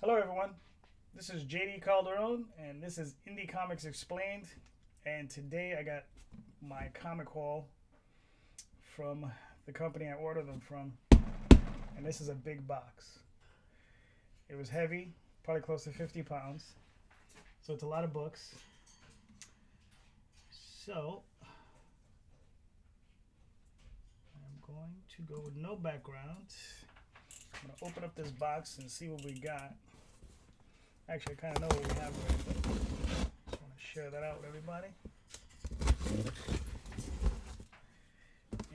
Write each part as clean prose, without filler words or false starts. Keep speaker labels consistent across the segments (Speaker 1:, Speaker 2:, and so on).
Speaker 1: Hello everyone, this is JD Calderon and this is Indie Comics Explained, and today I got my comic haul from the company I ordered them from, and this is a big box. It was heavy, probably close to 50 pounds, so it's a lot of books. So I'm going to go with no background. I'm going to open up this box and see what we got. Actually, I kind of know what we have already, but just want to share that out with everybody.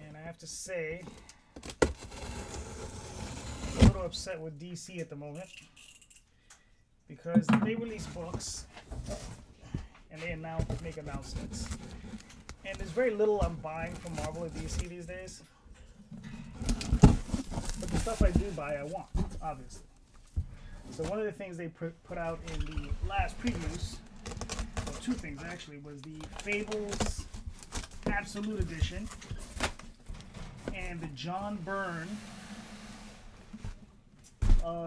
Speaker 1: And I have to say, I'm a little upset with DC at the moment because they release books and they make announcements. And there's very little I'm buying from Marvel or DC these days. But the stuff I do buy, I want, obviously. So one of the things they put out in the last previews, well, two things actually, was the Fables Absolute Edition and the John Byrne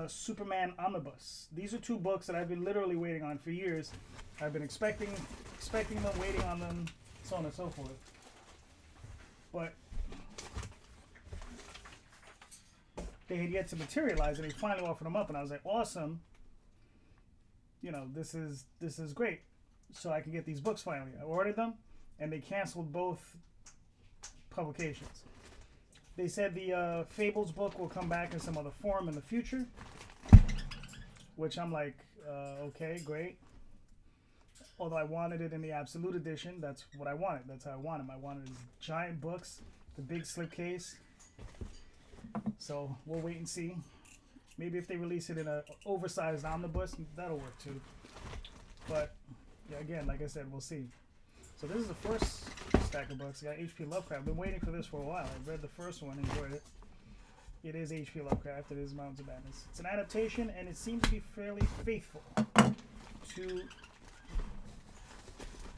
Speaker 1: Superman Omnibus. These are two books that I've been literally waiting on for years. I've been expecting them, waiting on them, so on and so forth. But they had yet to materialize, and they finally offered them up, and I was like, awesome. You know, this is great. So I can get these books finally. I ordered them, and they canceled both publications. They said the Fables book will come back in some other form in the future, which I'm like, okay, great. Although I wanted it in the Absolute Edition, that's what I wanted. That's how I wanted them. I wanted these giant books, the big slipcase. So we'll wait and see. Maybe if they release it in an oversized omnibus, that'll work too. But yeah, again, like I said, we'll see. So this is the first stack of books. I got H.P. Lovecraft. I've been waiting for this for a while. I read the first one, enjoyed it. It is H.P. Lovecraft. It is Mountains of Madness. It's an adaptation, and it seems to be fairly faithful to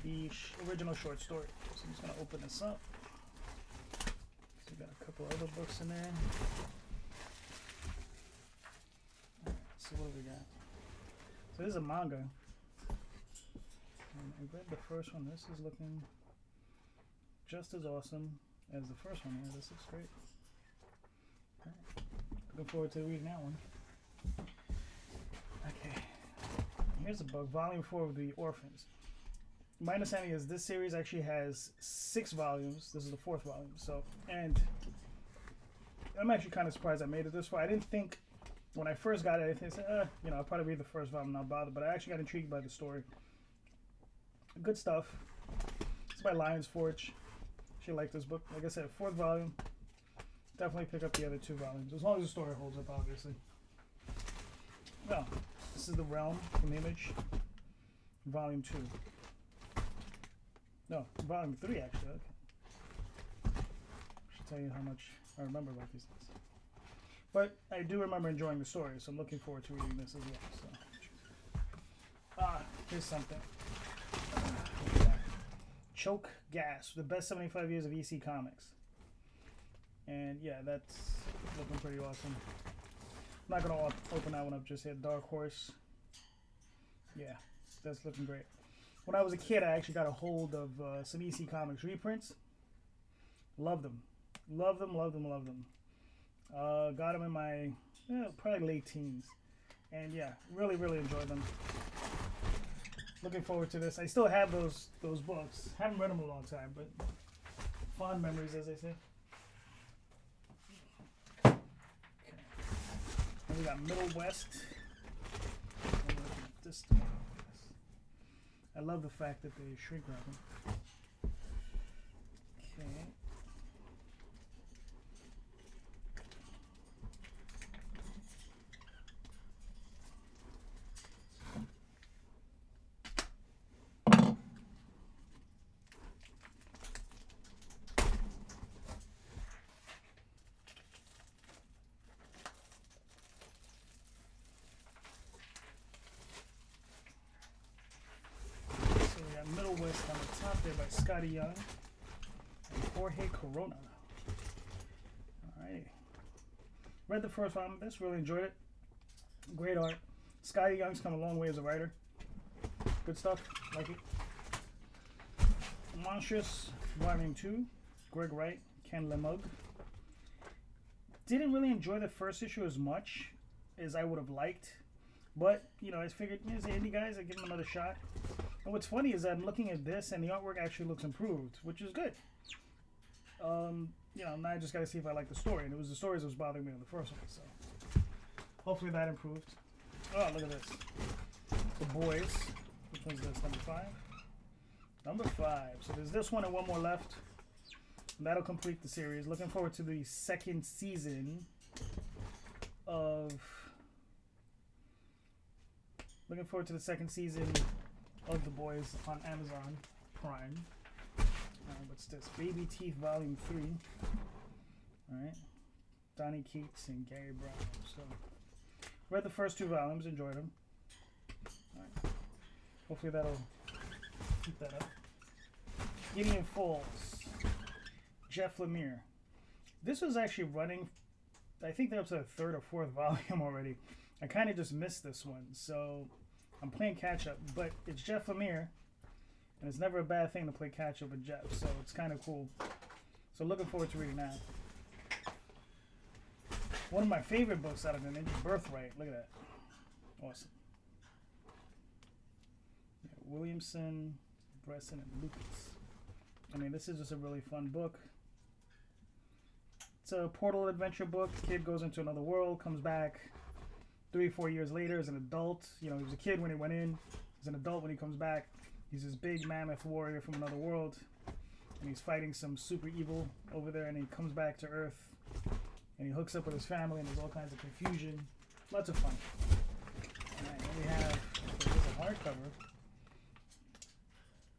Speaker 1: the original short story. So I'm just going to open this up. So we got a couple other books in there. Alright, so what do we got? So this is a manga. And I read the first one. This is looking just as awesome as the first one. Yeah, this looks great. Alright. Looking forward to reading that one. Okay. Here's a book, Volume 4 of The Orphans. My understanding is this series actually has 6 volumes. This is the 4th volume. So, and I'm actually kind of surprised I made it this far. I didn't think when I first got it, I said, you know, I'll probably read the first volume, not bother. But I actually got intrigued by the story. Good stuff. It's by Lions Forge. Actually like this book. Like I said, 4th volume. Definitely pick up the other 2 volumes, as long as the story holds up, obviously. Well, this is The Realm from Image, Volume 2. No, Volume 3 actually. Okay. Should tell you how much I remember about these things. But I do remember enjoying the story, so I'm looking forward to reading this as well. So, here's something. Choke Gas, the best 75 years of EC Comics. And yeah, that's looking pretty awesome. I'm not gonna open that one up just yet. Dark Horse. Yeah, that's looking great. When I was a kid, I actually got a hold of some EC Comics reprints. Loved them. Loved them, loved them, loved them. Got them in my probably late teens. And yeah, really, really enjoyed them. Looking forward to this. I still have those books. Haven't read them in a long time, but fond memories, as they say. Okay. And we got Middle West. This. I love the fact that they shrink wrap them. Okay. Middle West on the top there by Scotty Young and Jorge Corona. Alrighty. Read the first one. Just really enjoyed it. Great art. Sky Young's come a long way as a writer. Good stuff. Like it. Monstrous Volume 2. Greg Wright, Ken Lemug. Didn't really enjoy the first issue as much as I would have liked. But, you know, I figured, here's the indie guys, I give them another shot. And what's funny is I'm looking at this and the artwork actually looks improved, which is good. You know, now I just gotta see if I like the story. And it was the stories that was bothering me on the first one, so hopefully that improved. Oh, look at this. The Boys. Which one's this? Number 5? Number 5. So there's this one and one more left. And that'll complete the series. Looking forward to the second season of... Looking forward to the second season of The Boys on Amazon Prime. What's this? Baby Teeth Volume 3. Alright. Donnie Cates and Gary Brown. So, read the first 2 volumes, enjoyed them. Alright. Hopefully that'll keep that up. Gideon Falls. Jeff Lemire. This was actually running, I think they're up to the 3rd or 4th volume already. I kind of just missed this one, so I'm playing catch up. But it's Jeff Lemire. And it's never a bad thing to play catch up with Jeff, so it's kind of cool. So looking forward to reading that. One of my favorite books out of the Ninja, Birthright. Look at that. Awesome. Yeah, Williamson, Bresson, and Lucas. I mean, this is just a really fun book. It's a portal adventure book. Kid goes into another world, comes back 3 or 4 years later as an adult. You know, he was a kid when he went in. He's an adult when he comes back. He's this big mammoth warrior from another world, and he's fighting some super evil over there, and he comes back to Earth, and he hooks up with his family, and there's all kinds of confusion. Lots of fun. Alright, then we have, there's a hardcover,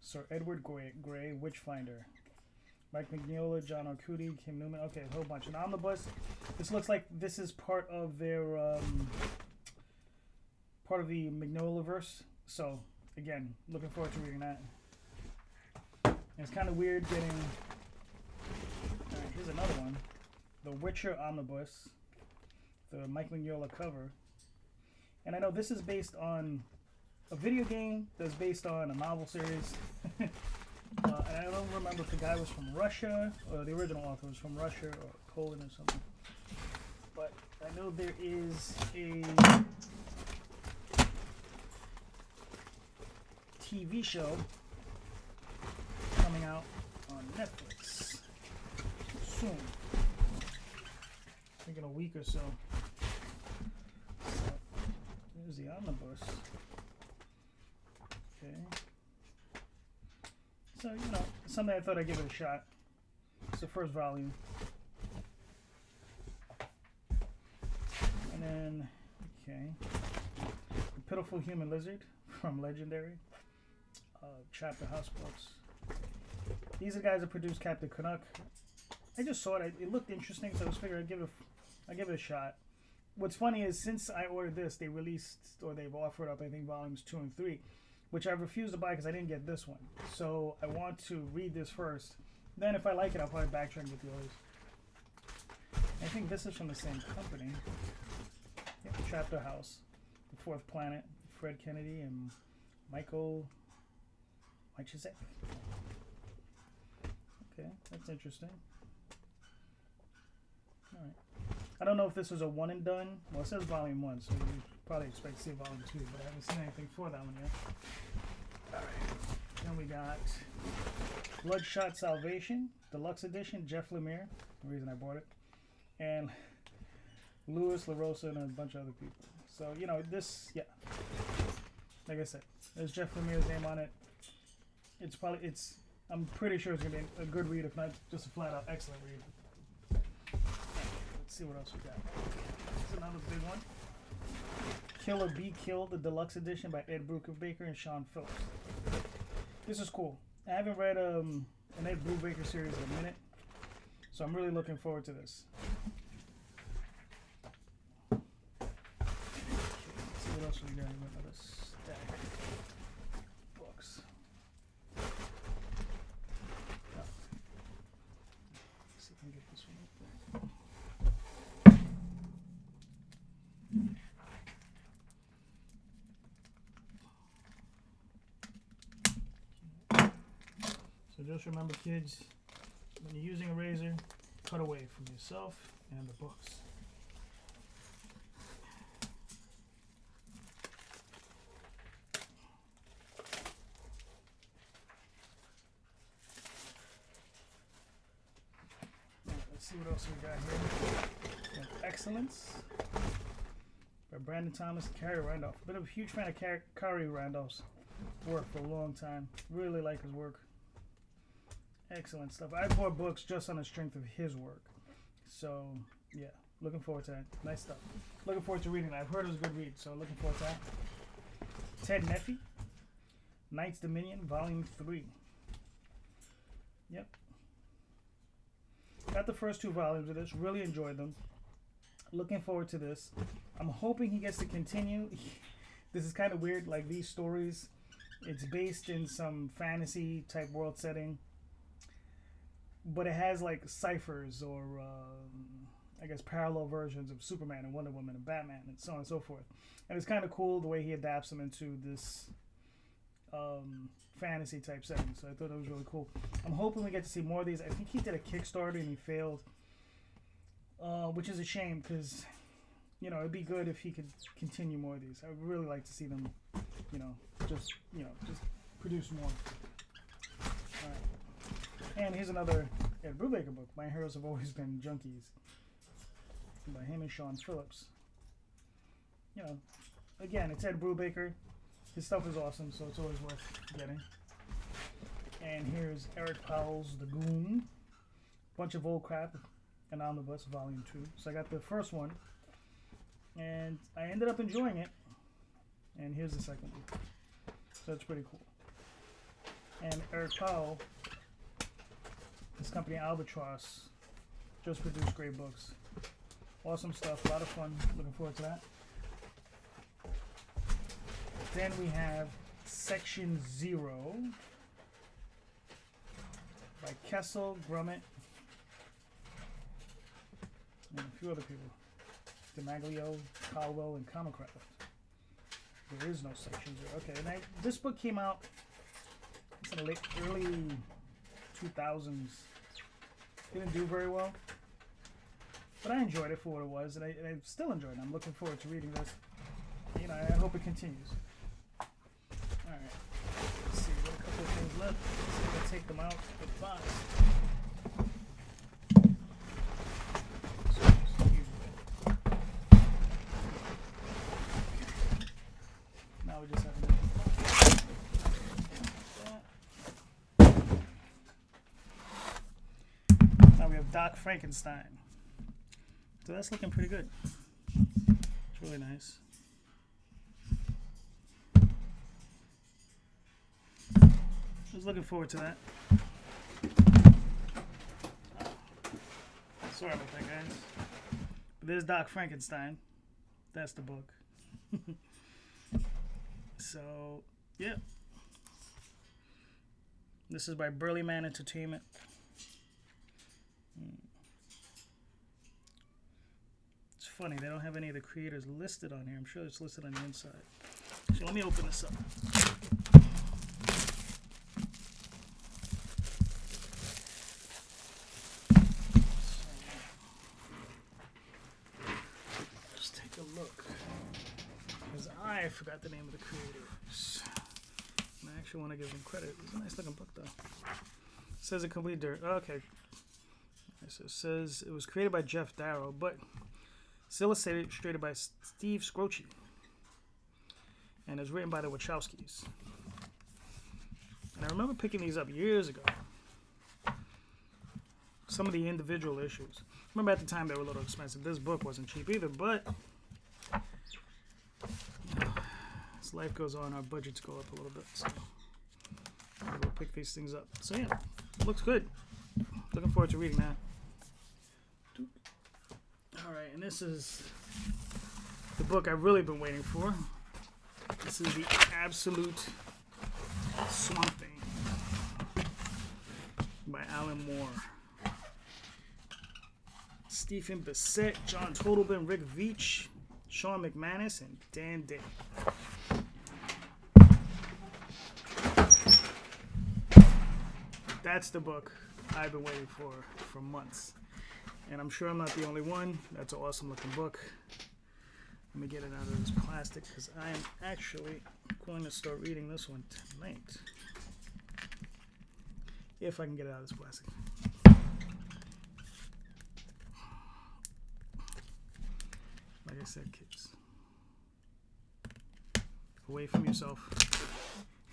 Speaker 1: Sir Edward Grey, Witchfinder. Mike Mignola, John Arcudi, Kim Newman. Okay, a whole bunch. An omnibus. This looks like this is part of their, part of the Mignola-verse, so... Again, looking forward to reading that. And it's kind of weird getting... Alright, here's another one. The Witcher Omnibus. The Mike Mignola cover. And I know this is based on a video game that's based on a novel series. And I don't remember if the guy was from Russia, or the original author was from Russia or Poland or something. But I know there is a... TV show coming out on Netflix soon. I think in a week or so. So there's the omnibus. Okay. So, you know, something I thought I'd give it a shot. It's the first volume. And then, okay. The Pitiful Human Lizard from Legendary. Chapter House books. These are the guys that produced Captain Canuck. I just saw it. It looked interesting, so I was figuring I'd give it a shot. What's funny is since I ordered this, they released, or they've offered up, I think, volumes 2 and 3, which I refused to buy because I didn't get this one. So I want to read this first. Then if I like it, I'll probably backtrack and get the others. I think this is from the same company. Yep, Chapter House. The Fourth Planet. Fred Kennedy and Michael... Wychizek. Okay, that's interesting. Alright. I don't know if this was a one and done. Well, it says volume 1, so you probably expect to see volume 2, but I haven't seen anything for that one yet. Alright. Then we got Bloodshot Salvation, Deluxe Edition, Jeff Lemire, the reason I bought it. And Louis LaRosa and a bunch of other people. So, you know, this, yeah. Like I said, there's Jeff Lemire's name on it. I'm pretty sure it's going to be a good read, if not just a flat out excellent read. Let's see what else we got. This is another big one. Kill or Be Killed, the Deluxe Edition by Ed Brubaker and Sean Phillips. This is cool. I haven't read an Ed Brubaker series in a minute, so I'm really looking forward to this. Okay, let's see what else we got in another stack. So just remember, kids, when you're using a razor, cut away from yourself and the books. Let's see what else we got here. We have Excellence by Brandon Thomas, Carrie Randolph. Been a huge fan of Carrie Randolph's work for a long time. Really like his work. Excellent stuff. I bought books just on the strength of his work. So, yeah, looking forward to that. Nice stuff. Looking forward to reading it. I've heard it was a good read, so looking forward to that. Ted Neffy, Knight's Dominion, Volume 3. Yep. Got the first 2 volumes of this. Really enjoyed them. Looking forward to this. I'm hoping he gets to continue. This is kind of weird, like these stories. It's based in some fantasy type world setting. But it has like ciphers or I guess parallel versions of Superman and Wonder Woman and Batman and so on and so forth. And it's kind of cool the way he adapts them into this fantasy type setting. So I thought it was really cool. I'm hoping we get to see more of these. I think he did a Kickstarter and he failed, which is a shame because, you know, it'd be good if he could continue more of these. I would really like to see them, just produce more. All right. And here's another Ed Brubaker book, My Heroes Have Always Been Junkies, by him and Sean Phillips. You know, again, it's Ed Brubaker. His stuff is awesome, so it's always worth getting. And here's Eric Powell's The Goon, bunch of old crap, an omnibus, Volume 2. So I got the first one, and I ended up enjoying it. And here's the second one. So it's pretty cool. And Eric Powell, his company Albatross, just produced great books. Awesome stuff, a lot of fun. Looking forward to that. Then we have Section 0 by Kessel, Grummett, and a few other people. DiMaglio, Caldwell, and Comicraft. There is no Section 0. Okay, and this book came out in the early 2000s. Didn't do very well, but I enjoyed it for what it was, and I still enjoyed it. I'm looking forward to reading this. You know, I hope it continues. All right, let's see. We got a couple of things left. Let's see if I take them out with 5. Now we just have to. Doc Frankenstein. So that's looking pretty good. It's really nice. I was looking forward to that. Sorry about that, guys. But there's Doc Frankenstein. That's the book. So, yeah. This is by Burly Man Entertainment. It's funny, they don't have any of the creators listed on here. I'm sure it's listed on the inside. So let me open this up. Just take a look. Because I forgot the name of the creators. And I actually want to give them credit. It's a nice looking book, though. It says a complete dirt. Okay. So it says it was created by Jeff Darrow, but it's illustrated by Steve Scroce, and it's written by the Wachowskis. And I remember picking these up years ago. Some of the individual issues. Remember at the time they were a little expensive. This book wasn't cheap either, but you know, as life goes on, our budgets go up a little bit. So we'll pick these things up. So yeah, it looks good. Looking forward to reading that. Alright, and this is the book I've really been waiting for. This is The Absolute Swamp Thing by Alan Moore. Stephen Bissett, John Totalbin, Rick Veitch, Sean McManus, and Dan Day. That's the book I've been waiting for months. And I'm sure I'm not the only one. That's an awesome looking book. Let me get it out of this plastic because I am actually going to start reading this one tonight. If I can get it out of this plastic. Like I said, kids, away from yourself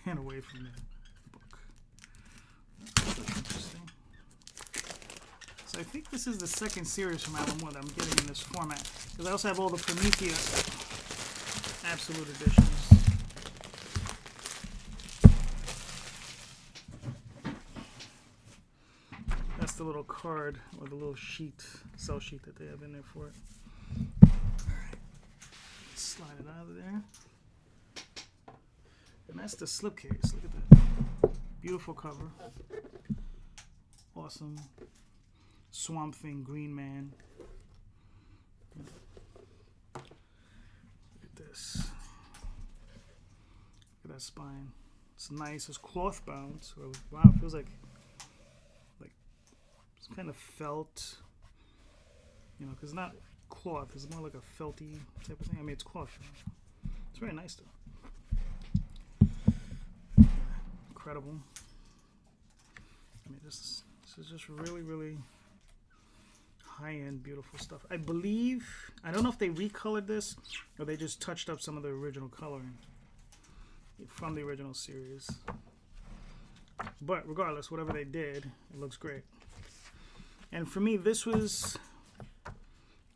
Speaker 1: and away from the book. That's interesting. So I think this is the second series from Alan Moore that I'm getting in this format. Because I also have all the Prometheus Absolute Editions. That's the little card or the little sheet, cell sheet that they have in there for it. Alright. Slide it out of there. And that's the slipcase. Look at that. Beautiful cover. Awesome. Swamp Thing, Green Man. Look at this. Look at that spine. It's nice. It's cloth bound. So wow, it feels like it's kind of felt. You know, because it's not cloth. It's more like a felty type of thing. I mean, it's cloth. It's very nice though. Incredible. I mean, this is just really, really high-end, beautiful stuff. I believe, I don't know if they recolored this or they just touched up some of the original coloring from the original series. But regardless, whatever they did, it looks great. And for me, this was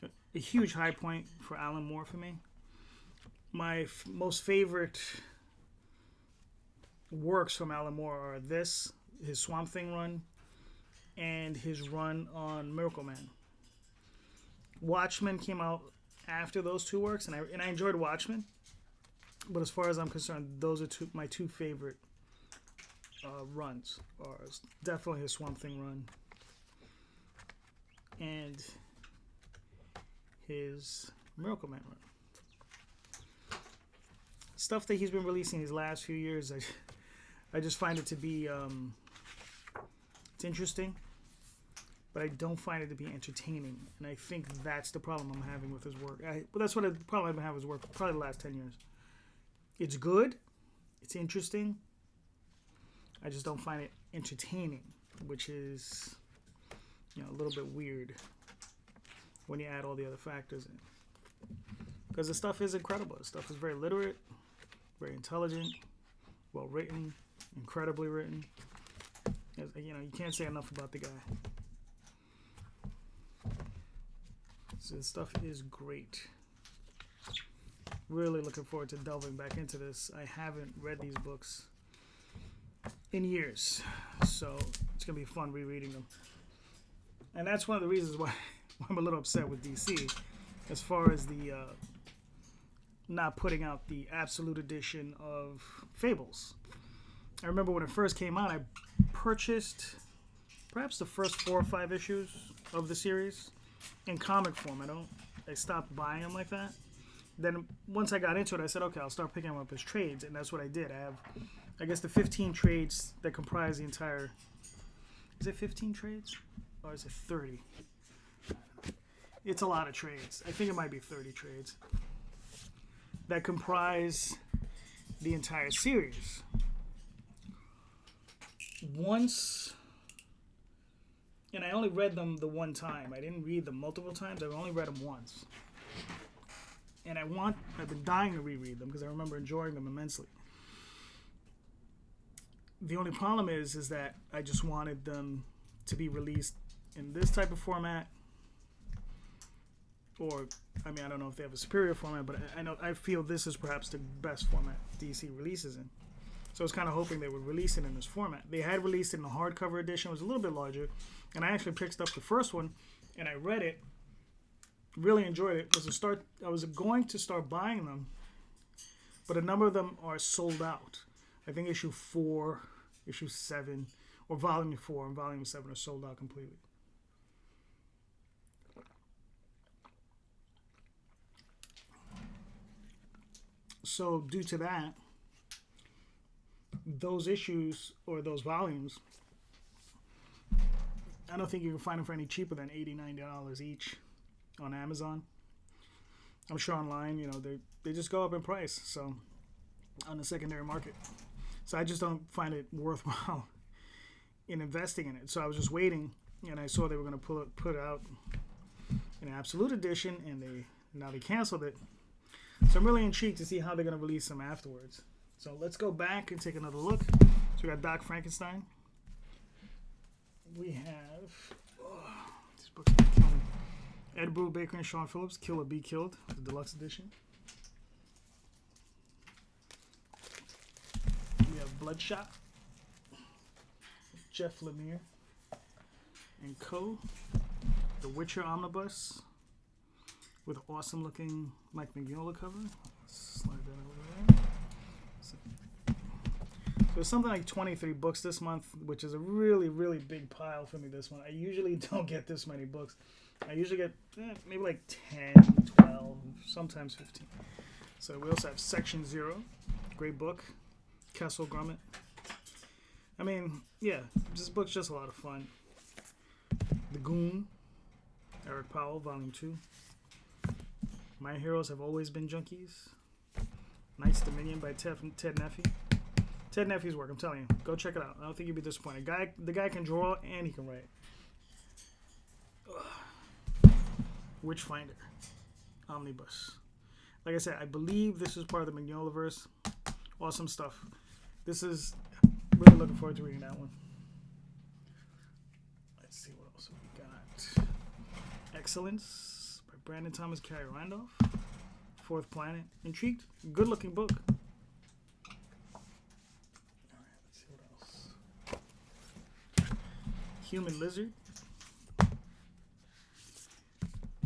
Speaker 1: a huge high point for Alan Moore for me. My most favorite works from Alan Moore are this, his Swamp Thing run, and his run on Miracle Man. Watchmen came out after those two works, and I enjoyed Watchmen. But as far as I'm concerned, those are my two favorite runs. Are definitely his Swamp Thing run and his Miracle Man run. Stuff that he's been releasing these last few years, I just find it to be it's interesting, but I don't find it to be entertaining, and I think that's the problem I'm having with his work. But that's what the problem I've been having with his work for probably the last 10 years. It's good, it's interesting, I just don't find it entertaining, which is, you know, a little bit weird when you add all the other factors in. Because the stuff is incredible. The stuff is very literate, very intelligent, well written, incredibly written. You know, you can't say enough about the guy. So this stuff is great. Really looking forward to delving back into this. I haven't read these books in years, so it's going to be fun rereading them. And that's one of the reasons why I'm a little upset with DC as far as the not putting out the Absolute Edition of Fables. I remember when it first came out, I purchased perhaps the first 4 or 5 issues of the series in comic form. I stopped buying them like that. Then once I got into it, I said, okay, I'll start picking them up as trades, and that's what I did. I have, I guess, the 15 trades that comprise the entire... Is it 15 trades? Or is it 30? It's a lot of trades. I think it might be 30 trades that comprise the entire series. Once... And I only read them the one time. I didn't read them multiple times. I only read them once. And I've been dying to reread them because I remember enjoying them immensely. The only problem is that I just wanted them to be released in this type of format. Or, I mean, I don't know if they have a superior format, but I feel this is perhaps the best format DC releases in. So I was kind of hoping they would release it in this format. They had released it in the hardcover edition. It was a little bit larger. And I actually picked up the first one, and I read it. Really enjoyed it. I was going to start buying them, but a number of them are sold out. I think issue 4, issue 7, or volume 4 and volume 7 are sold out completely. So due to that, those issues or those volumes I don't think you can find them for any cheaper than $80, $90 each on Amazon. I'm sure online, you know, they just go up in price. So on the secondary market. So I just don't find it worthwhile in investing in it. So I was just waiting, and I saw they were going to put out an Absolute Edition, and now they canceled it. So I'm really intrigued to see how they're going to release them afterwards. So let's go back and take another look. So we got Doc Frankenstein. We have these books are killing me. Ed Brubaker and Sean Phillips, Kill or Be Killed, the deluxe edition. We have Bloodshot, Jeff Lemire and Co. The Witcher Omnibus with awesome looking Mike Mignola cover. Slide that over there. So there's something like 23 books this month, which is a really, really big pile for me this month. I usually don't get this many books. I usually get maybe like 10, 12, sometimes 15. So we also have Section 0, great book. Kessel Grummet. I mean, yeah, this book's just a lot of fun. The Goon, Eric Powell, Volume 2. My Heroes Have Always Been Junkies. Knight's Dominion by Ted Neffy. Ted Neffy's work, I'm telling you. Go check it out. I don't think you'll be disappointed. The guy can draw and he can write. Witchfinder Omnibus. Like I said, I believe this is part of the Mignolaverse. Awesome stuff. This is really looking forward to reading that one. Let's see what else we got. Excellence by Brandon Thomas Carey Randolph. Fourth Planet. Intrigued? Good looking book. Alright, let's see what else. Human Lizard.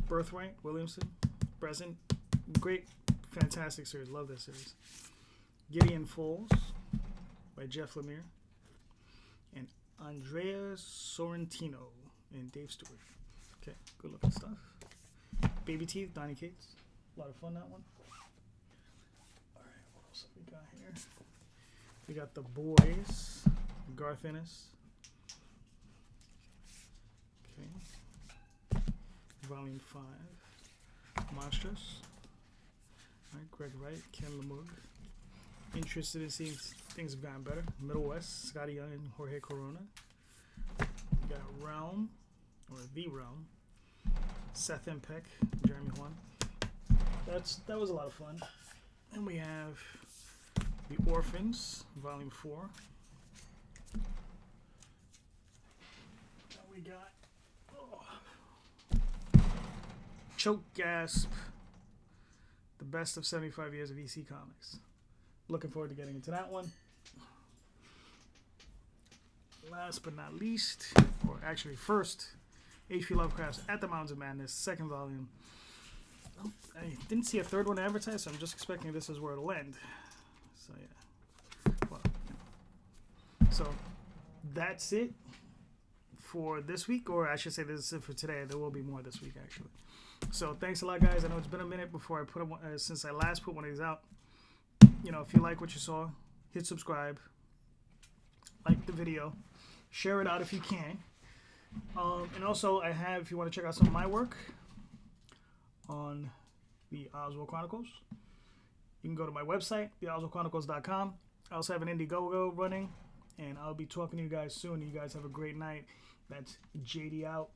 Speaker 1: Birthright, Williamson. Present. Great, fantastic series. Love this series. Gideon Falls by Jeff Lemire and Andrea Sorrentino and Dave Stewart. Okay, good looking stuff. Baby Teeth, Donnie Cates. A lot of fun, that one. Alright, what else have we got here? We got The Boys, Garth Ennis. Okay. Volume 5. Monstrous. Alright, Greg Wright, Ken Lamug. Interested in seeing things have gotten better. Middle West, Scotty Young and Jorge Corona. We got Realm, or The Realm. Seth M. Peck, Jeremy Juan. That was a lot of fun. And we have The Orphans, Volume 4. And we got Choke Gasp, The Best of 75 Years of EC Comics. Looking forward to getting into that one. Last but not least, or actually first, H.P. Lovecraft's At the Mountains of Madness, second volume. I didn't see a third one advertised, so I'm just expecting this is where it'll end. So yeah. Well, so that's it for this week, or I should say this is it for today. There will be more this week, actually. So thanks a lot, guys. I know it's been a minute before I put since I last put one of these out. You know, if you like what you saw, hit subscribe, like the video, share it out if you can. And also, I have, if you want to check out some of my work on the Oswald Chronicles, you can go to my website, theoswaldchronicles.com. I also have an Indiegogo running, and I'll be talking to you guys soon. You guys have a great night. That's JD out.